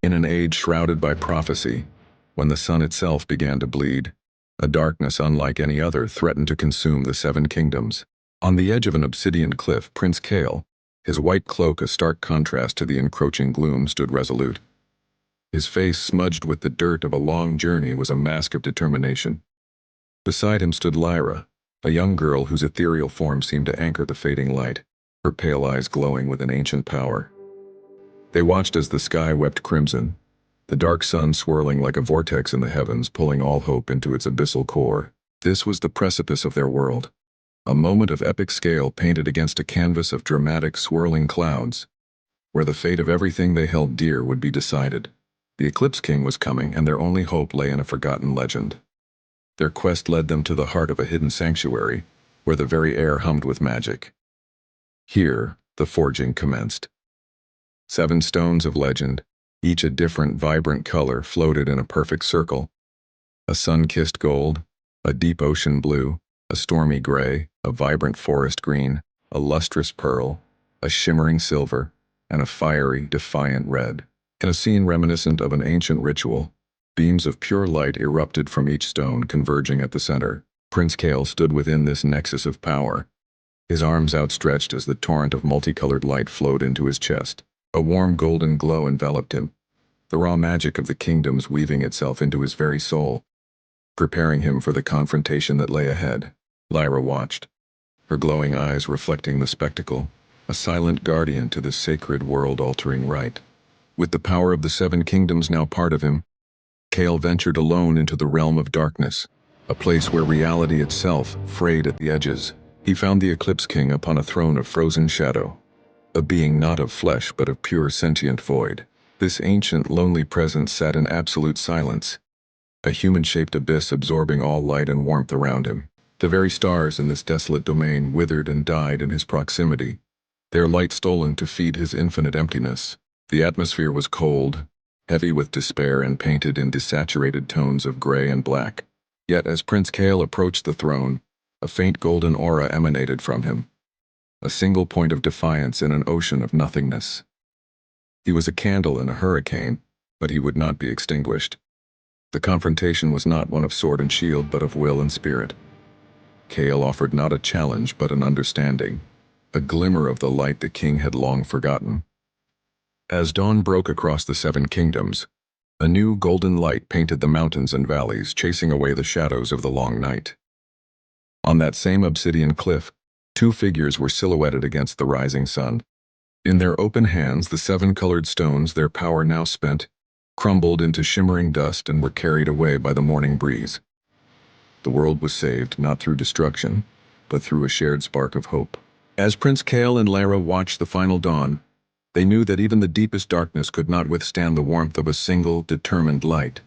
In an age shrouded by prophecy, when the sun itself began to bleed, a darkness unlike any other threatened to consume the Seven Kingdoms. On the edge of an obsidian cliff, Prince Kael, his white cloak a stark contrast to the encroaching gloom, stood resolute. His face, smudged with the dirt of a long journey, was a mask of determination. Beside him stood Lyra, a young girl whose ethereal form seemed to anchor the fading light, her pale eyes glowing with an ancient power. They watched as the sky wept crimson, the dark sun swirling like a vortex in the heavens, pulling all hope into its abyssal core. This was the precipice of their world, a moment of epic scale painted against a canvas of dramatic, swirling clouds, where the fate of everything they held dear would be decided. The Eclipse King was coming, and their only hope lay in a forgotten legend. Their quest led them to the heart of a hidden sanctuary, where the very air hummed with magic. Here, the forging commenced. 7 stones of legend, each a different, vibrant color, floated in a perfect circle. A sun-kissed gold, a deep ocean blue, a stormy gray, a vibrant forest green, a lustrous pearl, a shimmering silver, and a fiery, defiant red. In a scene reminiscent of an ancient ritual, beams of pure light erupted from each stone, converging at the center. Prince Kael stood within this nexus of power, his arms outstretched as the torrent of multicolored light flowed into his chest. A warm golden glow enveloped him, the raw magic of the kingdoms weaving itself into his very soul, preparing him for the confrontation that lay ahead. Lyra watched, her glowing eyes reflecting the spectacle, a silent guardian to this sacred world-altering rite. With the power of the 7 kingdoms now part of him, Kael ventured alone into the realm of darkness, a place where reality itself frayed at the edges. He found the Eclipse King upon a throne of frozen shadow, a being not of flesh but of pure sentient void. This ancient, lonely presence sat in absolute silence, a human-shaped abyss absorbing all light and warmth around him. The very stars in this desolate domain withered and died in his proximity, their light stolen to feed his infinite emptiness. The atmosphere was cold, heavy with despair, and painted in desaturated tones of gray and black. Yet as Prince Kael approached the throne, a faint golden aura emanated from him, a single point of defiance in an ocean of nothingness. He was a candle in a hurricane, but he would not be extinguished. The confrontation was not one of sword and shield, but of will and spirit. Kael offered not a challenge, but an understanding, a glimmer of the light the king had long forgotten. As dawn broke across the 7 kingdoms, a new golden light painted the mountains and valleys, chasing away the shadows of the long night. On that same obsidian cliff, 2 figures were silhouetted against the rising sun. In their open hands, the 7 colored stones, their power now spent, crumbled into shimmering dust and were carried away by the morning breeze. The world was saved, not through destruction, but through a shared spark of hope. As Prince Kael and Lyra watched the final dawn, they knew that even the deepest darkness could not withstand the warmth of a single, determined light.